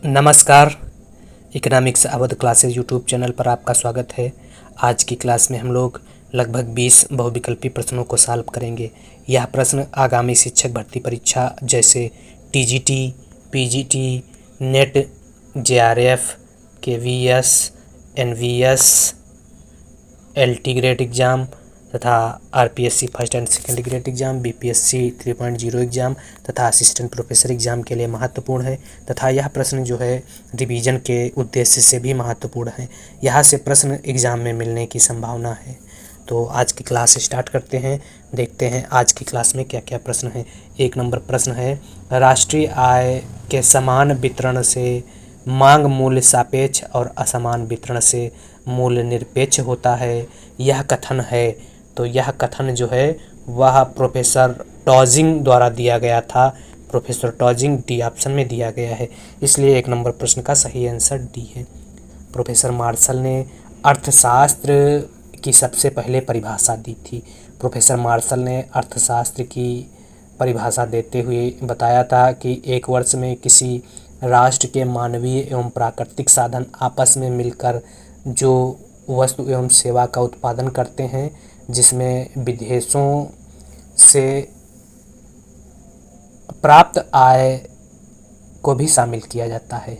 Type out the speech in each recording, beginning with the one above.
नमस्कार। Economics Awadh classes YouTube channel पर आपका स्वागत है। आज की क्लास में हम लोग लगभग 20 बहुविकल्पी प्रश्नों को सॉल्व करेंगे। यह प्रश्न आगामी शिक्षक भर्ती परीक्षा जैसे TGT, PGT, NET, JRF, KVS, NVS, LT grade exam तथा RPSC first and second grade exam, BPSC 3.0 exam तथा असिस्टेंट प्रोफेसर एग्ज़ाम के लिए महत्वपूर्ण है तथा यह प्रश्न जो है रिवीजन के उद्देश्य से भी महत्वपूर्ण है। यहाँ से प्रश्न एग्ज़ाम में मिलने की संभावना है। तो आज की क्लास स्टार्ट करते हैं। देखते हैं आज की क्लास में क्या क्या प्रश्न है। 1 नंबर प्रश्न है, राष्ट्रीय आय के समान वितरण से मांग मूल्य सापेक्ष और असमान वितरण से मूल्य निरपेक्ष होता है, यह कथन है। तो यह कथन जो है वह प्रोफेसर टॉजिंग द्वारा दिया गया था। प्रोफेसर टॉजिंग डी ऑप्शन में दिया गया है, इसलिए 1 नंबर प्रश्न का सही आंसर डी है। प्रोफेसर मार्शल ने अर्थशास्त्र की सबसे पहले परिभाषा दी थी। प्रोफेसर मार्शल ने अर्थशास्त्र की परिभाषा देते हुए बताया था कि एक वर्ष में किसी राष्ट्र के मानवीय एवं प्राकृतिक साधन आपस में मिलकर जो वस्तु एवं सेवा का उत्पादन करते हैं, जिसमें विदेशों से प्राप्त आय को भी शामिल किया जाता है।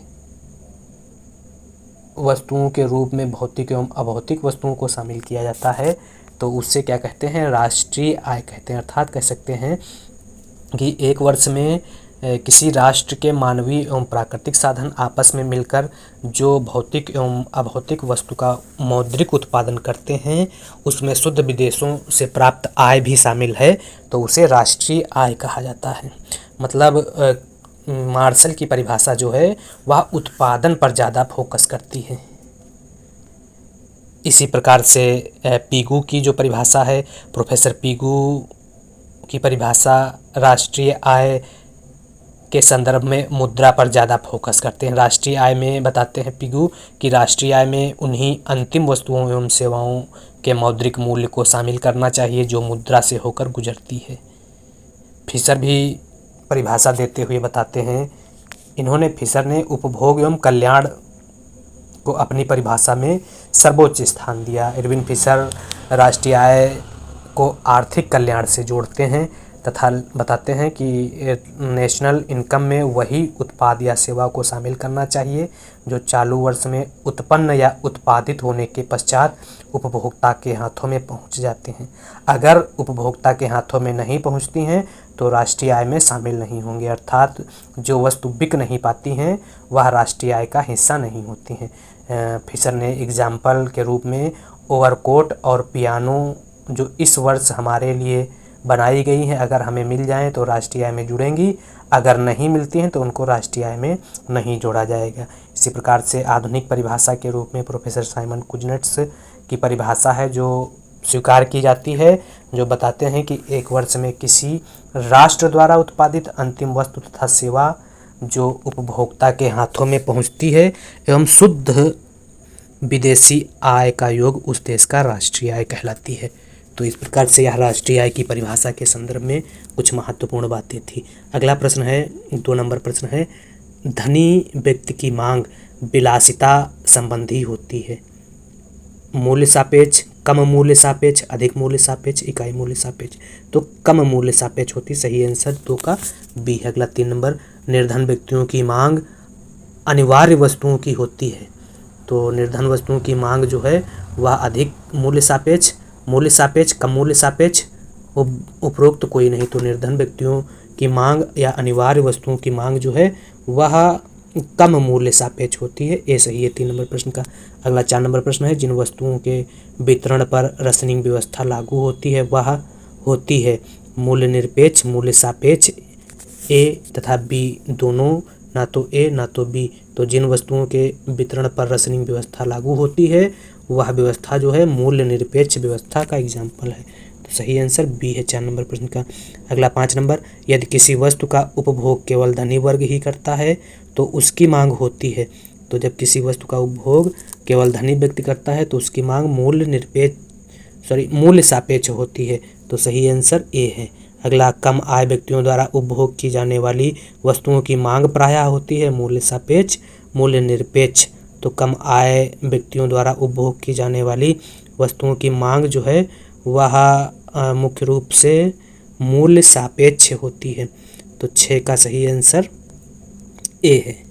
वस्तुओं के रूप में भौतिक एवं अभौतिक वस्तुओं को शामिल किया जाता है, तो उससे क्या कहते हैं, राष्ट्रीय आय कहते हैं। अर्थात कह सकते हैं कि एक वर्ष में किसी राष्ट्र के मानवीय एवं प्राकृतिक साधन आपस में मिलकर जो भौतिक एवं अभौतिक वस्तु का मौद्रिक उत्पादन करते हैं, उसमें शुद्ध विदेशों से प्राप्त आय भी शामिल है, तो उसे राष्ट्रीय आय कहा जाता है। मतलब मार्शल की परिभाषा जो है वह उत्पादन पर ज़्यादा फोकस करती है। इसी प्रकार से पीगू की जो परिभाषा है, प्रोफेसर पीगू की परिभाषा राष्ट्रीय आय के संदर्भ में मुद्रा पर ज़्यादा फोकस करते हैं। राष्ट्रीय आय में बताते हैं पीगू कि राष्ट्रीय आय में उन्हीं अंतिम वस्तुओं एवं सेवाओं के मौद्रिक मूल्य को शामिल करना चाहिए जो मुद्रा से होकर गुजरती है। फिशर भी परिभाषा देते हुए बताते हैं, फिशर ने उपभोग एवं कल्याण को अपनी परिभाषा में सर्वोच्च स्थान दिया। इरविन फिशर राष्ट्रीय आय को आर्थिक कल्याण से जोड़ते हैं तथा बताते हैं कि नेशनल इनकम में वही उत्पाद या सेवा को शामिल करना चाहिए जो चालू वर्ष में उत्पन्न या उत्पादित होने के पश्चात उपभोक्ता के हाथों में पहुंच जाते हैं। अगर उपभोक्ता के हाथों में नहीं पहुंचती हैं तो राष्ट्रीय आय में शामिल नहीं होंगे। अर्थात जो वस्तु बिक नहीं पाती हैं वह राष्ट्रीय आय का हिस्सा नहीं होती हैं। फिशर ने एग्जाम्पल के रूप में ओवरकोट और पियानो जो इस वर्ष हमारे लिए बनाई गई हैं, अगर हमें मिल जाएं तो राष्ट्रीय आय में जुड़ेंगी, अगर नहीं मिलती हैं तो उनको राष्ट्रीय आय में नहीं जोड़ा जाएगा। इसी प्रकार से आधुनिक परिभाषा के रूप में प्रोफेसर साइमन कुजनेट्स की परिभाषा है जो स्वीकार की जाती है, जो बताते हैं कि एक वर्ष में किसी राष्ट्र द्वारा उत्पादित अंतिम वस्तु तथा सेवा जो उपभोक्ता के हाथों में पहुँचती है एवं शुद्ध विदेशी आय का योग उस देश का राष्ट्रीय आय कहलाती है। तो इस प्रकार से यह राष्ट्रीय आय की परिभाषा के संदर्भ में कुछ महत्वपूर्ण बातें थी। अगला प्रश्न है, 2 नंबर प्रश्न है, धनी व्यक्ति की मांग विलासिता संबंधी होती है। मूल्य सापेक्ष, कम मूल्य सापेक्ष, अधिक मूल्य सापेक्ष, इकाई मूल्य सापेक्ष। तो कम मूल्य सापेक्ष होती, सही आंसर 2 का बी है। अगला 3 नंबर, निर्धन व्यक्तियों की मांग अनिवार्य वस्तुओं की होती है। तो निर्धन वस्तुओं की मांग जो है वह अधिक मूल्य सापेक्ष, मूल्य सापेक्ष, कम मूल्य सापेक्ष, उपरोक्त कोई नहीं। तो निर्धन व्यक्तियों की मांग या अनिवार्य वस्तुओं की मांग जो है वह कम मूल्य सापेक्ष होती है। ये सही है 3 नंबर प्रश्न का। अगला 4 नंबर प्रश्न है, जिन वस्तुओं के वितरण पर राशनिंग व्यवस्था लागू होती है वह होती है मूल्य निरपेक्ष, मूल्य सापेक्ष। ए तथा बी दोनों, ना तो ए ना तो बी। तो जिन वस्तुओं के वितरण पर राशनिंग व्यवस्था लागू होती है वह व्यवस्था जो है मूल्य निरपेक्ष व्यवस्था का एग्जाम्पल है। तो सही आंसर बी है 4 नंबर प्रश्न का। अगला 5 नंबर, यदि किसी वस्तु का उपभोग केवल धनी वर्ग ही करता है तो उसकी मांग होती है। तो जब किसी वस्तु का उपभोग केवल धनी व्यक्ति करता है तो उसकी मांग मूल्य सापेक्ष होती है। तो सही आंसर ए है। अगला, कम आय व्यक्तियों द्वारा उपभोग की जाने वाली वस्तुओं की मांग प्रायः होती है मूल्य सापेक्ष, मूल्य निरपेक्ष। तो कम आय व्यक्तियों द्वारा उपभोग की जाने वाली वस्तुओं की मांग जो है वह मुख्य रूप से मूल्य सापेक्ष होती है। तो 6 का सही आंसर ए है।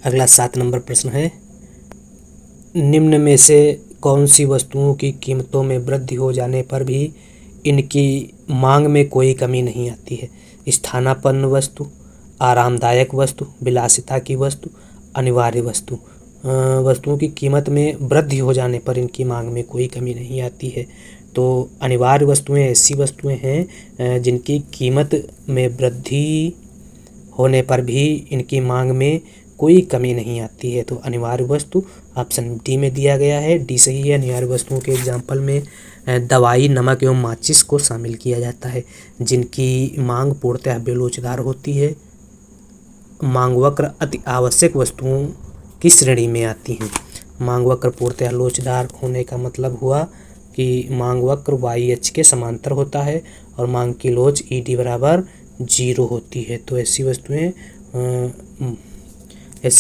अगला 7 नंबर प्रश्न है, निम्न में से कौन सी वस्तुओं की कीमतों में वृद्धि हो जाने पर भी इनकी मांग में कोई कमी नहीं आती है? स्थानापन्न वस्तु, आरामदायक वस्तु, विलासिता की वस्तु, अनिवार्य वस्तु। वस्तुओं की कीमत में वृद्धि हो जाने पर इनकी मांग में कोई कमी नहीं आती है। तो अनिवार्य वस्तुएं ऐसी वस्तुएं हैं जिनकी कीमत में वृद्धि होने पर भी इनकी मांग में कोई कमी नहीं आती है। तो अनिवार्य वस्तु ऑप्शन डी में दिया गया है, डी सही है। अनिवार्य वस्तुओं के एग्जाम्पल में दवाई, नमक एवं माचिस को शामिल किया जाता है, जिनकी मांग पूर्णतः बेलोचदार होती है। मांग वक्र अति आवश्यक वस्तुओं की श्रेणी में आती हैं। मांग वक्र पूर्णतः लोचदार होने का मतलब हुआ कि मांग वक्र वाई अक्ष के समांतर होता है और मांग की लोच ईडी बराबर 0 होती है। तो ऐसी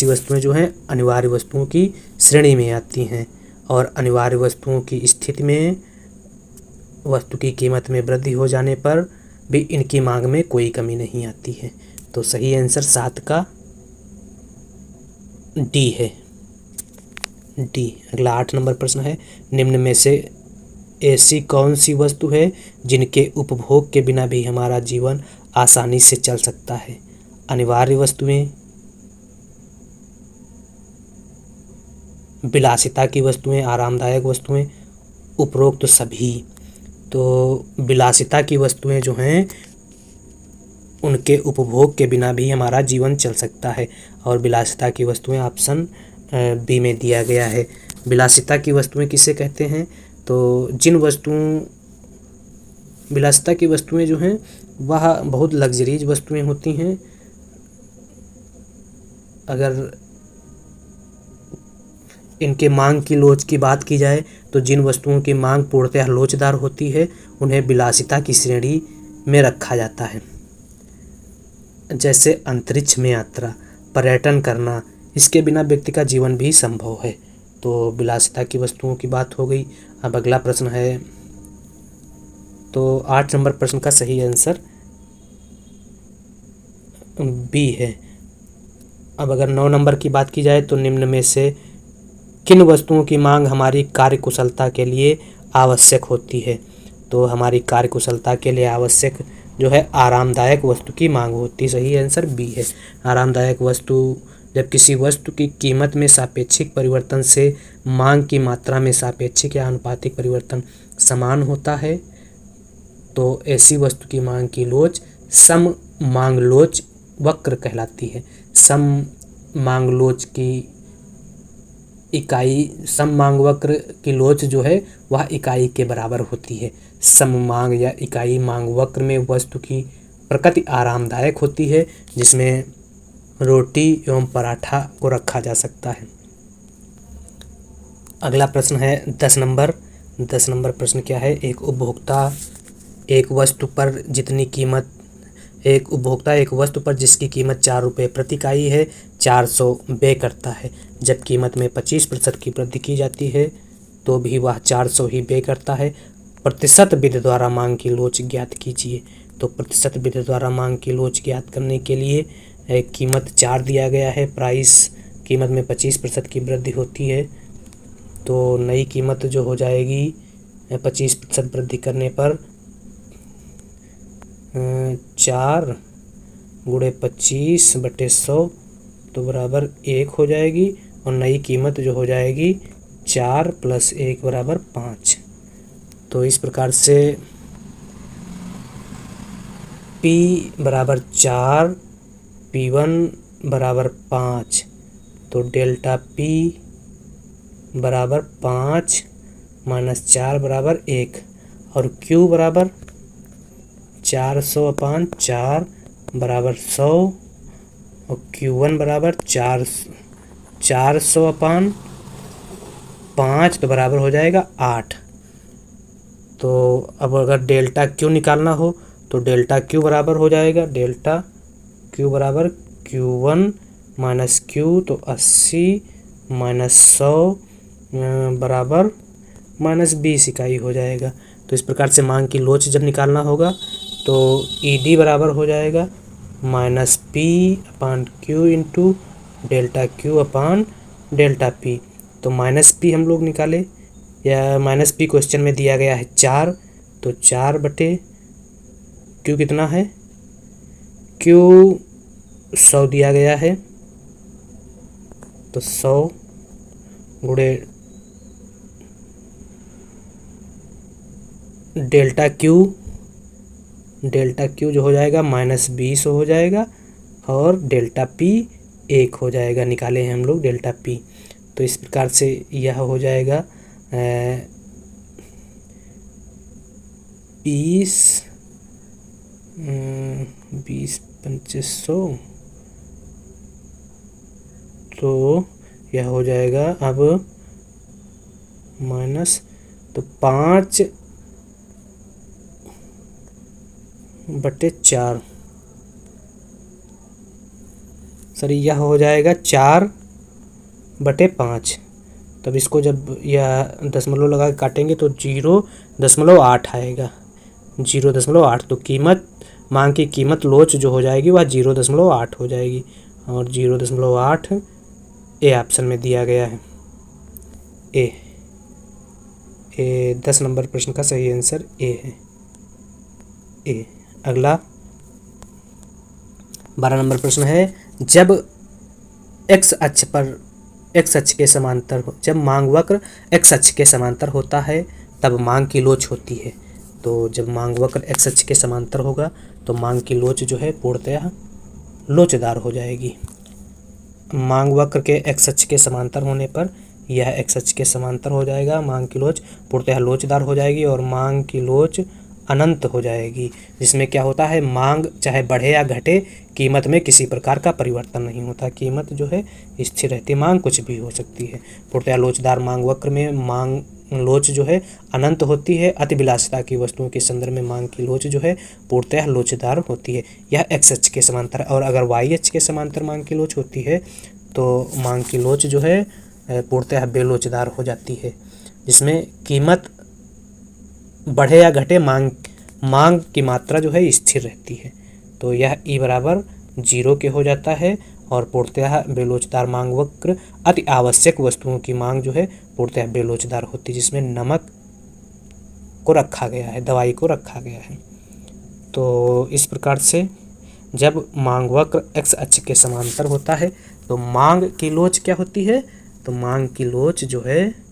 वस्तुएं जो हैं अनिवार्य वस्तुओं की श्रेणी में आती हैं। और अनिवार्य वस्तुओं की स्थिति में वस्तु की कीमत में वृद्धि हो जाने पर भी इनकी मांग में कोई कमी नहीं आती है। तो सही आंसर 7 का डी है, डी। अगला 8 नंबर प्रश्न है, निम्न में से ऐसी कौन सी वस्तु है जिनके उपभोग के बिना भी हमारा जीवन आसानी से चल सकता है? अनिवार्य वस्तुएं, विलासिता की वस्तुएं, आरामदायक वस्तुएं, उपरोक्त सभी। तो विलासिता की वस्तुएं जो हैं उनके उपभोग के बिना भी हमारा जीवन चल सकता है और विलासिता की वस्तुएं ऑप्शन बी में दिया गया है। विलासिता की वस्तुएं किसे कहते हैं? तो विलासिता की वस्तुएं जो हैं वह बहुत लग्जरीज वस्तुएं होती हैं। अगर इनके मांग की लोच की बात की जाए तो जिन वस्तुओं की मांग पूर्णतः लोचदार होती है उन्हें विलासिता की श्रेणी में रखा जाता है। जैसे अंतरिक्ष में यात्रा, पर्यटन करना, इसके बिना व्यक्ति का जीवन भी संभव है। तो विलासिता की वस्तुओं की बात हो गई। अब अगला प्रश्न है, तो 8 नंबर प्रश्न का सही आंसर बी है। अब अगर 9 नंबर की बात की जाए तो निम्न में से किन वस्तुओं की मांग हमारी कार्यकुशलता के लिए आवश्यक होती है? तो हमारी कार्यकुशलता के लिए आवश्यक जो है आरामदायक वस्तु की मांग होती है। सही आंसर बी है। आरामदायक वस्तु, जब किसी वस्तु की कीमत में सापेक्षिक परिवर्तन से मांग की मात्रा में सापेक्षिक या आनुपातिक परिवर्तन समान होता है तो ऐसी वस्तु की मांग की लोच सम मांग लोच वक्र कहलाती है। सम मांग लोच की इकाई, सम मांग वक्र की लोच जो है वह इकाई के बराबर होती है। सम मांग या इकाई मांग वक्र में वस्तु की प्रकृति आरामदायक होती है, जिसमें रोटी एवं पराठा को रखा जा सकता है। अगला प्रश्न है 10 नंबर। 10 नंबर प्रश्न क्या है? एक उपभोक्ता एक वस्तु पर जिसकी कीमत 4 रुपये प्रति इकाई है 400 व्यय करता है। जब कीमत में 25% की वृद्धि की जाती है तो भी वह 400 ही व्यय करता है। प्रतिशत विधि द्वारा मांग की लोच ज्ञात कीजिए। तो प्रतिशत विधि द्वारा मांग की लोच ज्ञात करने के लिए कीमत 4 दिया गया है, प्राइस कीमत में 25% की वृद्धि होती है तो नई कीमत जो हो जाएगी 25% वृद्धि करने पर 4 गुणे 25/100 तो बराबर 1 हो जाएगी और नई कीमत जो हो जाएगी 4 + 1 बराबर 5। तो इस प्रकार से P बराबर 4, P1 बराबर 5, तो डेल्टा P बराबर 5 - 4 बराबर 1 और Q बराबर 400/4 बराबर 100 और Q1 बराबर 400/5 तो बराबर हो जाएगा 8। तो अब अगर डेल्टा Q निकालना हो तो डेल्टा क्यू बराबर हो जाएगा, डेल्टा क्यू बराबर Q1 माइनस क्यू, तो 80 माइनस 100 बराबर -20 इकाई हो जाएगा। तो इस प्रकार से मांग की लोच जब निकालना होगा तो ED बराबर हो जाएगा -P/Q इंटू डेल्टा क्यू अपान डेल्टा P। तो -P हम लोग निकाले, या -P क्वेश्चन में दिया गया है 4, तो 4/Q कितना है, Q 100 दिया गया है, तो 100 गुणे डेल्टा क्यू जो हो जाएगा -20 हो जाएगा, और डेल्टा P 1 हो जाएगा, निकाले हैं हम लोग डेल्टा P। तो इस प्रकार से यह हो जाएगा 20/2500, तो यह हो जाएगा अब माइनस, तो 5/4, सॉरी यह हो जाएगा 4/5। तब इसको जब यह दशमलव लगा के काटेंगे तो 0.8 आएगा, 0.8। तो कीमत, मांग की कीमत लोच जो हो जाएगी वह 0.8 हो जाएगी, और 0.8 ए ऑप्शन में दिया गया है। ए 10 नंबर प्रश्न का सही आंसर ए है, ए। अगला 12 नंबर प्रश्न है, जब एक्स अक्ष के समांतर हो, जब मांग वक्र एक्स अक्ष के समांतर होता है तब मांग की लोच होती है। तो जब मांग वक्र एक्स अक्ष के समांतर होगा तो मांग की लोच जो है पूर्णतः लोचदार हो जाएगी। मांग वक्र के एक्स अक्ष के समांतर होने पर यह एक्स अक्ष के समांतर हो जाएगा, मांग की लोच पूर्णतः लोचदार हो जाएगी, और मांग की लोच अनंत हो जाएगी, जिसमें क्या होता है, मांग चाहे बढ़े या घटे कीमत में किसी प्रकार का परिवर्तन नहीं होता, कीमत जो है स्थिर रहती है, मांग कुछ भी हो सकती है। पूर्णतः लोचदार मांग वक्र में मांग लोच जो है अनंत होती है। अति विलासिता की वस्तुओं के संदर्भ में मांग की लोच जो है पूर्णतः लोचदार होती है, यह एक्स अक्ष के समांतर। और अगर वाई अक्ष के समांतर मांग की लोच होती है तो मांग की लोच जो है पूर्णतः बेलोचदार हो जाती है, जिसमें कीमत बढ़े या घटे मांग की मात्रा जो है स्थिर रहती है। तो यह ई बराबर 0 के हो जाता है, और पूर्णतः बेलोचदार मांग वक्र अति आवश्यक वस्तुओं की मांग जो है पूर्णतः बेलोचदार होती है, जिसमें नमक को रखा गया है, दवाई को रखा गया है। तो इस प्रकार से जब मांग वक्र एक्स अक्ष के समांतर होता है तो मांग की लोच क्या होती है, तो मांग की लोच जो है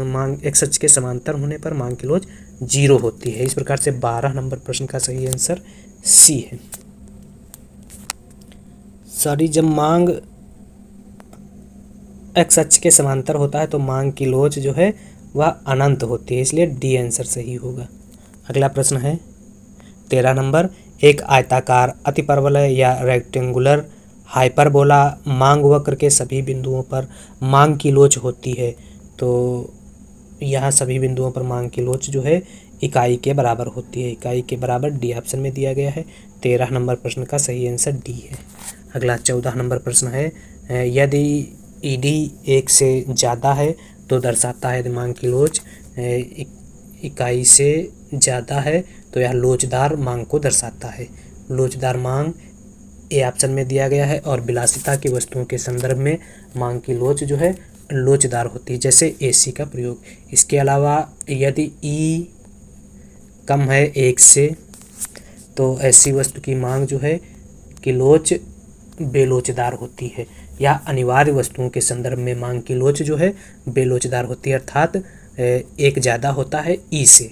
मांग एक्स अक्ष के समांतर होने पर मांग की लोच 0 होती है। इस प्रकार से 12 नंबर प्रश्न का सही आंसर सी है। सॉरी, जब मांग एक्स अक्ष के समांतर होता है तो मांग की लोच जो है वह अनंत होती है, इसलिए डी आंसर सही होगा। अगला प्रश्न है 13 नंबर, एक आयताकार अतिपरवलय या रेक्टेंगुलर हाइपरबोला मांग वक्र के सभी बिंदुओं पर मांग की लोच होती है। तो यहाँ सभी बिंदुओं पर मांग की लोच जो है इकाई के बराबर होती है, इकाई के बराबर डी ऑप्शन में दिया गया है। 13 नंबर प्रश्न का सही आंसर डी है। अगला 14 नंबर प्रश्न है, यदि ईडी 1 से ज़्यादा है तो दर्शाता है मांग की लोच इकाई से ज़्यादा है तो यह लोचदार मांग को दर्शाता है। लोचदार मांग ए ऑप्शन में दिया गया है, और विलासिता की वस्तुओं के संदर्भ में मांग की लोच जो है लोचदार होती है, जैसे एसी का प्रयोग। इसके अलावा यदि ई कम है 1 से तो ऐसी वस्तु की मांग जो है की लोच बेलोचदार होती है, या अनिवार्य वस्तुओं के संदर्भ में मांग की लोच जो है बेलोचदार होती है, अर्थात एक ज़्यादा होता है ई से।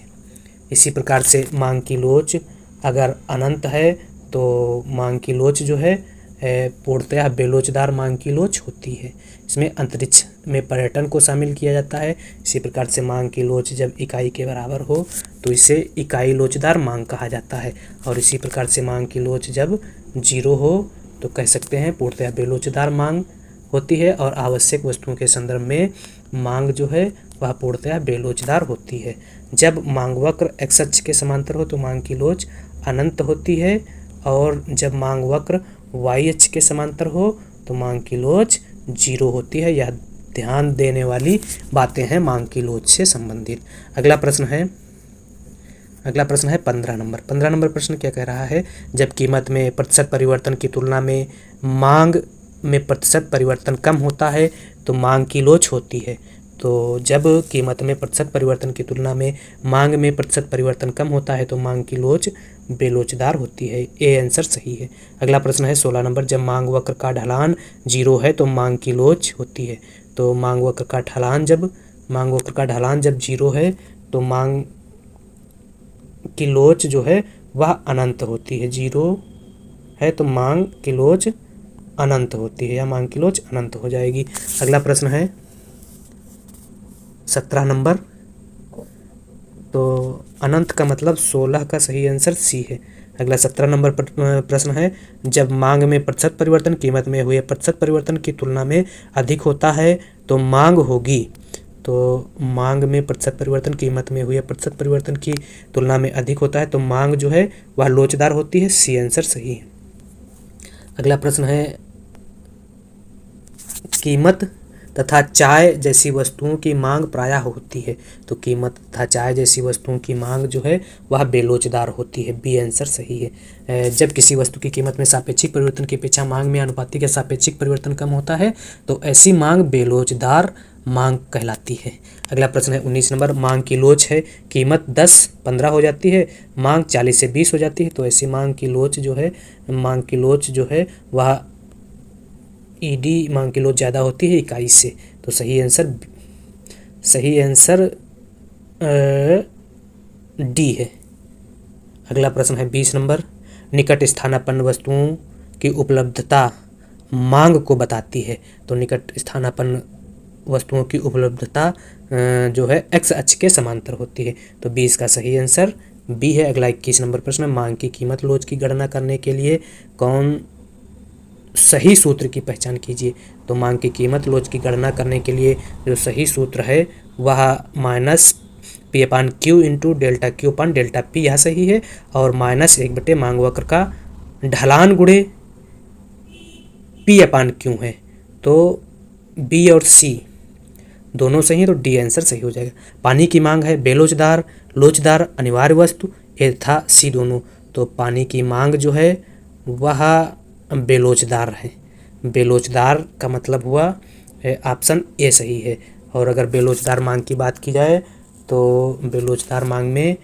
इसी प्रकार से मांग की लोच अगर अनंत है तो मांग की लोच जो है पूर्णतः बेलोचदार मांग की लोच होती है। इसमें अंतरिक्ष में पर्यटन को शामिल किया जाता है। इसी प्रकार से मांग की लोच जब इकाई के बराबर हो तो इसे इकाई लोचदार मांग कहा जाता है, और इसी प्रकार से मांग की लोच जब 0 हो तो कह सकते हैं पूर्णतः बेलोचदार मांग होती है, और आवश्यक वस्तुओं के संदर्भ में मांग जो है वह पूर्णतया बेलोचदार होती है। जब मांग वक्र x अक्ष के समांतर हो तो मांग की लोच अनंत होती है, और जब मांग वक्र y अक्ष के समांतर हो तो मांग की लोच 0 होती है। यह ध्यान देने वाली बातें हैं मांग की लोच से संबंधित। अगला प्रश्न है 15 नंबर। 15 नंबर प्रश्न क्या कह रहा है, जब कीमत में प्रतिशत परिवर्तन की तुलना में मांग में प्रतिशत परिवर्तन कम होता है तो मांग की लोच होती है। तो जब कीमत में प्रतिशत परिवर्तन की तुलना में मांग में प्रतिशत परिवर्तन कम होता है तो मांग की लोच बेलोचदार होती है। ए आंसर सही है। अगला प्रश्न है 16 नंबर। जब मांग वक्र का ढलान 0 है तो मांग की लोच होती है। तो मांग वक्र का ढलान जब 0 है तो मांग की लोच जो है वह अनंत होती है। 0 है तो मांग की लोच अनंत होती है, या मांग की लोच अनंत हो जाएगी। अगला प्रश्न है 17 नंबर। तो अनंत का मतलब 16 का सही आंसर सी है। अगला 17 नंबर प्रश्न है, जब मांग में प्रतिशत परिवर्तन कीमत में हुए प्रतिशत परिवर्तन की तुलना में अधिक होता है तो मांग होगी। तो मांग में प्रतिशत परिवर्तन कीमत में हुए प्रतिशत परिवर्तन की तुलना में अधिक होता है तो मांग जो है वह लोचदार होती है। सी आंसर सही है। अगला प्रश्न है, कीमत तथा चाय जैसी वस्तुओं की मांग प्रायः होती है। तो कीमत तथा चाय जैसी वस्तुओं की मांग जो है वह बेलोचदार होती है। बी आंसर सही है। जब किसी वस्तु की कीमत में सापेक्षिक परिवर्तन की अपेक्षा मांग में आनुपातिक या सापेक्षिक परिवर्तन कम होता है तो ऐसी मांग बेलोचदार मांग कहलाती है। अगला प्रश्न है 19 नंबर। मांग की लोच है, कीमत 10-15 हो जाती है, मांग 40 से 20 हो जाती है, तो ऐसी मांग की लोच जो है वह ईडी मांग की लोच ज़्यादा होती है इकाई से। तो सही आंसर डी है। अगला प्रश्न है 20 नंबर। निकट स्थानापन्न वस्तुओं की उपलब्धता मांग को बताती है। तो निकट स्थानापन्न वस्तुओं की उपलब्धता जो है x अक्ष के समांतर होती है। तो 20 का सही आंसर बी है। अगला 21 नंबर प्रश्न। मांग की कीमत लोच की गणना करने के लिए कौन सही सूत्र की पहचान कीजिए। तो मांग की कीमत लोच की गणना करने के लिए जो सही सूत्र है वह -P/Q इंटू डेल्टा Q अपन डेल्टा P, यह सही है। और -1 मांग वक्र का ढलान गुणे P/Q है। तो बी और सी दोनों सही है, तो डी आंसर सही हो जाएगा। पानी की मांग है बेलोचदार, लोचदार, अनिवार्य वस्तु, ए तथा सी दोनों। तो पानी की मांग जो है वह बेलोचदार है। बेलोचदार का मतलब हुआ ऑप्शन ए सही है। और अगर बेलोचदार मांग की बात की जाए तो बेलोचदार मांग में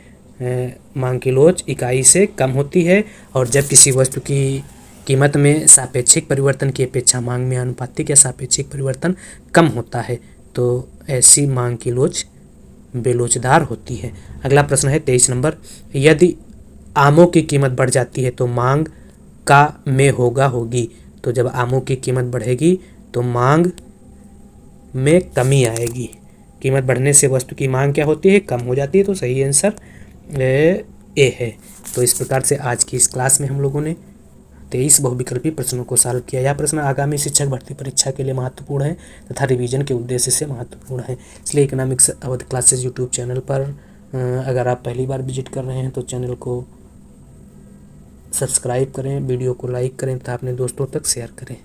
मांग की लोच इकाई से कम होती है, और जब किसी वस्तु की कीमत में सापेक्षिक परिवर्तन की अपेक्षा मांग में आनुपातिक या सापेक्षिक परिवर्तन कम होता है तो ऐसी मांग की लोच बेलोचदार होती है। अगला प्रश्न है 23 नंबर। यदि आमों की कीमत बढ़ जाती है तो मांग का में होगी। तो जब आमों की कीमत बढ़ेगी तो मांग में कमी आएगी। कीमत बढ़ने से वस्तु की मांग क्या होती है, कम हो जाती है। तो सही आंसर ए है। तो इस प्रकार से आज की इस क्लास में हम लोगों ने 23 बहुविकल्पी प्रश्नों को सॉल्व किया। यह प्रश्न आगामी शिक्षक भर्ती परीक्षा के लिए महत्वपूर्ण है तथा रिवीजन के उद्देश्य से महत्वपूर्ण है। इसलिए economics Awadh classes YouTube channel पर अगर आप पहली बार विजिट कर रहे हैं तो चैनल को सब्सक्राइब करें, वीडियो को लाइक करें तथा अपने दोस्तों तक शेयर करें।